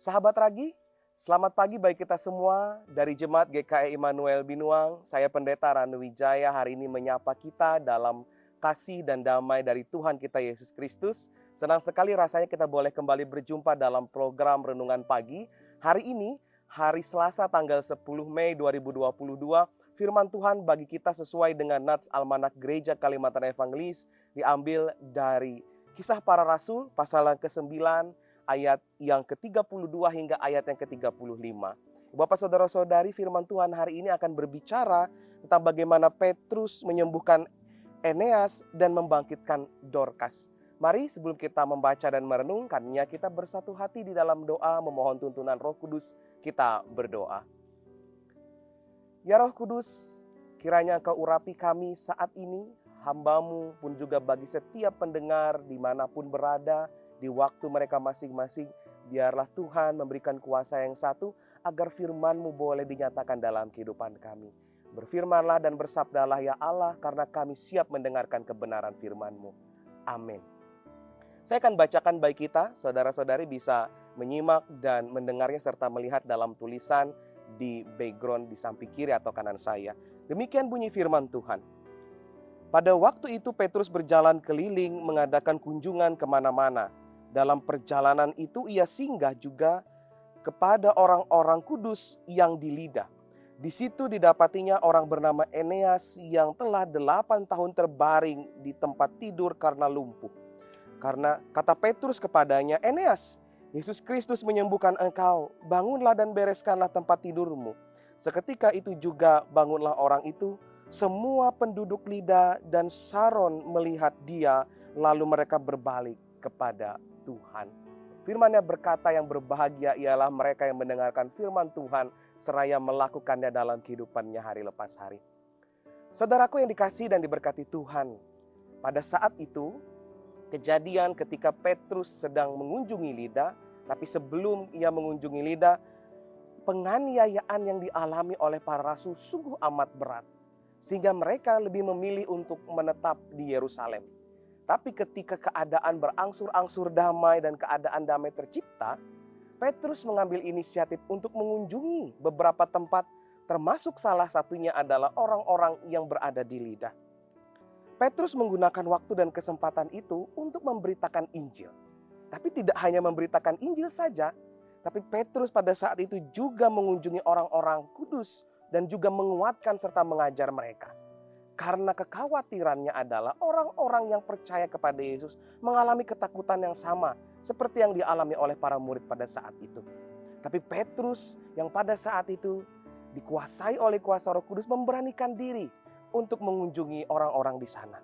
Sahabat Ragi, selamat pagi bagi kita semua dari Jemaat GKI Immanuel Binuang. Saya Pendeta Ranu Wijaya hari ini menyapa kita dalam kasih dan damai dari Tuhan kita Yesus Kristus. Senang sekali rasanya kita boleh kembali berjumpa dalam program Renungan Pagi. Hari ini, hari Selasa tanggal 10 Mei 2022, firman Tuhan bagi kita sesuai dengan Nats Almanak Gereja Kalimantan Evangelis diambil dari Kisah Para Rasul pasal yang ke-9 ayat yang ke-32 hingga ayat yang ke-35. Bapak saudara-saudari, firman Tuhan hari ini akan berbicara tentang bagaimana Petrus menyembuhkan Eneas dan membangkitkan Dorcas. Mari sebelum kita membaca dan merenungkannya, kita bersatu hati di dalam doa memohon tuntunan Roh Kudus. Kita berdoa. Ya Roh Kudus, kiranya Engkau urapi kami saat ini, hamba-Mu pun juga bagi setiap pendengar dimanapun berada, di waktu mereka masing-masing, biarlah Tuhan memberikan kuasa yang satu agar firman-Mu boleh dinyatakan dalam kehidupan kami. Berfirmanlah dan bersabdalah ya Allah, karena kami siap mendengarkan kebenaran firman-Mu. Amin. Saya akan bacakan baik kita, saudara-saudari bisa menyimak dan mendengarnya serta melihat dalam tulisan di background di samping kiri atau kanan saya. Demikian bunyi firman Tuhan. Pada waktu itu Petrus berjalan keliling mengadakan kunjungan kemana-mana. Dalam perjalanan itu ia singgah juga kepada orang-orang kudus yang di Lida. Di situ didapatinya orang bernama Eneas yang telah 8 tahun terbaring di tempat tidur karena lumpuh. Karena kata Petrus kepadanya, Eneas, Yesus Kristus menyembuhkan engkau, bangunlah dan bereskanlah tempat tidurmu. Seketika itu juga bangunlah orang itu. Semua penduduk Lida dan Saron melihat dia, lalu mereka berbalik kepada Tuhan. Firman-Nya berkata yang berbahagia ialah mereka yang mendengarkan firman Tuhan seraya melakukannya dalam kehidupannya hari lepas hari. Saudaraku yang dikasihi dan diberkati Tuhan, pada saat itu kejadian ketika Petrus sedang mengunjungi Lida, tapi sebelum ia mengunjungi Lida, penganiayaan yang dialami oleh para rasul sungguh amat berat, sehingga mereka lebih memilih untuk menetap di Yerusalem. Tapi ketika keadaan berangsur-angsur damai dan keadaan damai tercipta, Petrus mengambil inisiatif untuk mengunjungi beberapa tempat, termasuk salah satunya adalah orang-orang yang berada di Lida. Petrus menggunakan waktu dan kesempatan itu untuk memberitakan Injil. Tapi tidak hanya memberitakan Injil saja, tapi Petrus pada saat itu juga mengunjungi orang-orang kudus dan juga menguatkan serta mengajar mereka. Karena kekhawatirannya adalah orang-orang yang percaya kepada Yesus mengalami ketakutan yang sama seperti yang dialami oleh para murid pada saat itu. Tapi Petrus yang pada saat itu dikuasai oleh kuasa Roh Kudus memberanikan diri untuk mengunjungi orang-orang di sana.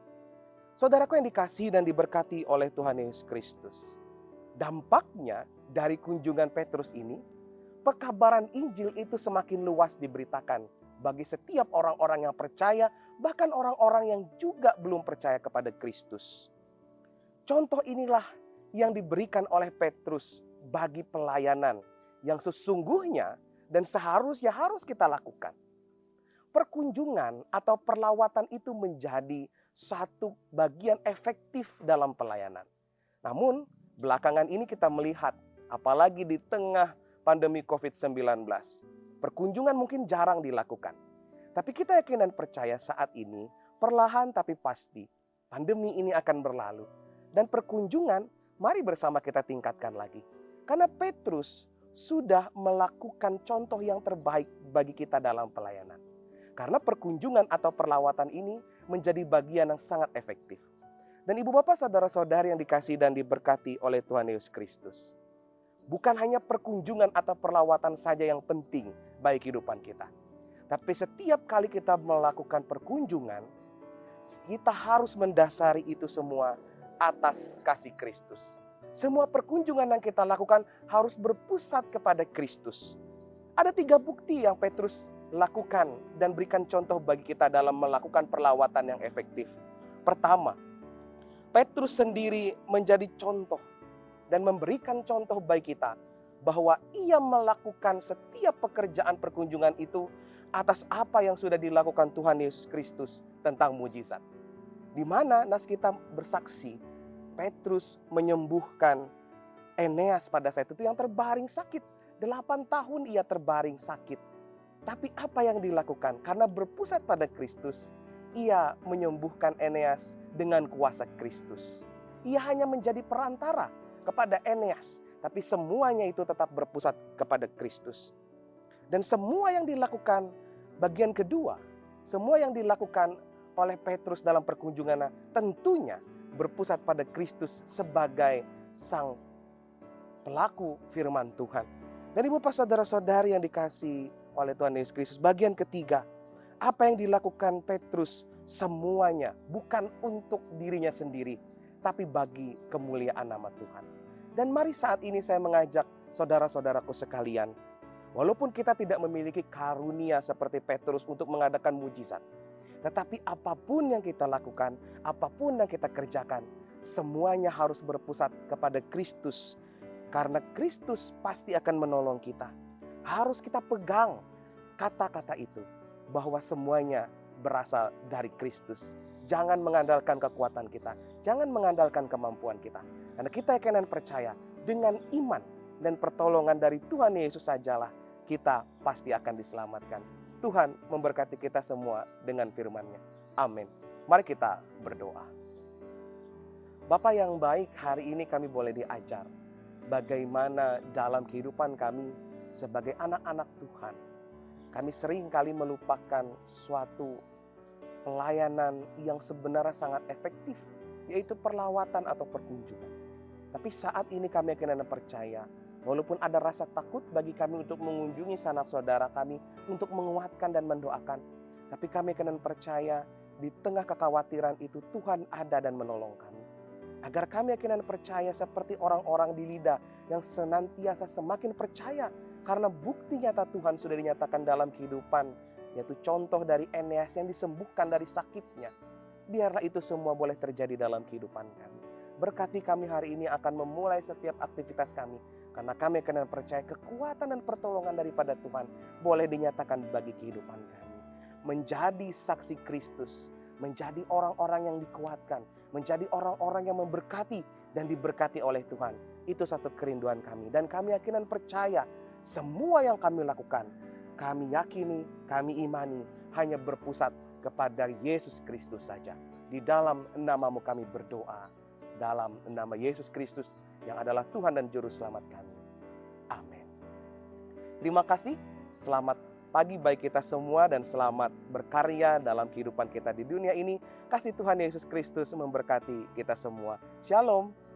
Saudaraku yang dikasihi dan diberkati oleh Tuhan Yesus Kristus. Dampaknya dari kunjungan Petrus ini, pekabaran Injil itu semakin luas diberitakan bagi setiap orang-orang yang percaya, bahkan orang-orang yang juga belum percaya kepada Kristus. Contoh inilah yang diberikan oleh Petrus bagi pelayanan yang sesungguhnya dan seharusnya harus kita lakukan. Perkunjungan atau perlawatan itu menjadi satu bagian efektif dalam pelayanan. Namun, belakangan ini kita melihat, apalagi di tengah pandemi COVID-19, perkunjungan mungkin jarang dilakukan. Tapi kita yakin dan percaya saat ini, perlahan tapi pasti, pandemi ini akan berlalu. Dan perkunjungan, mari bersama kita tingkatkan lagi. Karena Petrus sudah melakukan contoh yang terbaik bagi kita dalam pelayanan. Karena perkunjungan atau perlawatan ini menjadi bagian yang sangat efektif. Dan ibu bapak saudara-saudari yang dikasihi dan diberkati oleh Tuhan Yesus Kristus. Bukan hanya perkunjungan atau perlawatan saja yang penting bagi kehidupan kita. Tapi setiap kali kita melakukan perkunjungan, kita harus mendasari itu semua atas kasih Kristus. Semua perkunjungan yang kita lakukan harus berpusat kepada Kristus. Ada 3 bukti yang Petrus lakukan dan berikan contoh bagi kita dalam melakukan perlawatan yang efektif. Pertama, Petrus sendiri menjadi contoh dan memberikan contoh bagi kita bahwa ia melakukan setiap pekerjaan perkunjungan itu atas apa yang sudah dilakukan Tuhan Yesus Kristus tentang mujizat. Di mana nas kita bersaksi, Petrus menyembuhkan Eneas pada saat itu yang terbaring sakit. 8 tahun ia terbaring sakit. Tapi apa yang dilakukan? Karena berpusat pada Kristus, ia menyembuhkan Eneas dengan kuasa Kristus. Ia hanya menjadi perantara kepada Eneas, tapi semuanya itu tetap berpusat kepada Kristus. Dan semua yang dilakukan, bagian kedua, semua yang dilakukan oleh Petrus dalam perkunjungannya tentunya berpusat pada Kristus sebagai sang pelaku firman Tuhan. Dan ibu pas saudara-saudari yang dikasihi oleh Tuhan Yesus Kristus, bagian ketiga, apa yang dilakukan Petrus semuanya bukan untuk dirinya sendiri, tapi bagi kemuliaan nama Tuhan. Dan mari saat ini saya mengajak saudara-saudaraku sekalian, walaupun kita tidak memiliki karunia seperti Petrus untuk mengadakan mujizat, tetapi apapun yang kita lakukan, apapun yang kita kerjakan, semuanya harus berpusat kepada Kristus. Karena Kristus pasti akan menolong kita. Harus kita pegang kata-kata itu, bahwa semuanya berasal dari Kristus. Jangan mengandalkan kekuatan kita, jangan mengandalkan kemampuan kita. Karena kita akan percaya dengan iman dan pertolongan dari Tuhan Yesus sajalah kita pasti akan diselamatkan. Tuhan memberkati kita semua dengan firman-Nya. Amin. Mari kita berdoa. Bapa yang baik, hari ini kami boleh diajar bagaimana dalam kehidupan kami sebagai anak-anak Tuhan, kami sering kali melupakan suatu pelayanan yang sebenarnya sangat efektif, yaitu perlawatan atau perkunjungan. Tapi saat ini kami akan percaya, walaupun ada rasa takut bagi kami untuk mengunjungi sanak saudara kami, untuk menguatkan dan mendoakan, tapi kami akan percaya di tengah kekhawatiran itu Tuhan ada dan menolong kami. Agar kami akan percaya seperti orang-orang di Lida yang senantiasa semakin percaya karena bukti nyata Tuhan sudah dinyatakan dalam kehidupan, yaitu contoh dari Eneas yang disembuhkan dari sakitnya. Biarlah itu semua boleh terjadi dalam kehidupan kami. Berkati kami hari ini akan memulai setiap aktivitas kami, karena kami akan percaya kekuatan dan pertolongan daripada Tuhan boleh dinyatakan bagi kehidupan kami. Menjadi saksi Kristus, menjadi orang-orang yang dikuatkan, menjadi orang-orang yang memberkati dan diberkati oleh Tuhan. Itu satu kerinduan kami. Dan kami yakinan percaya semua yang kami lakukan, kami yakini, kami imani, hanya berpusat kepada Yesus Kristus saja. Di dalam nama-Mu kami berdoa. Dalam nama Yesus Kristus yang adalah Tuhan dan Juru Selamat kami. Amin. Terima kasih. Selamat pagi bagi kita semua dan selamat berkarya dalam kehidupan kita di dunia ini. Kasih Tuhan Yesus Kristus memberkati kita semua. Shalom.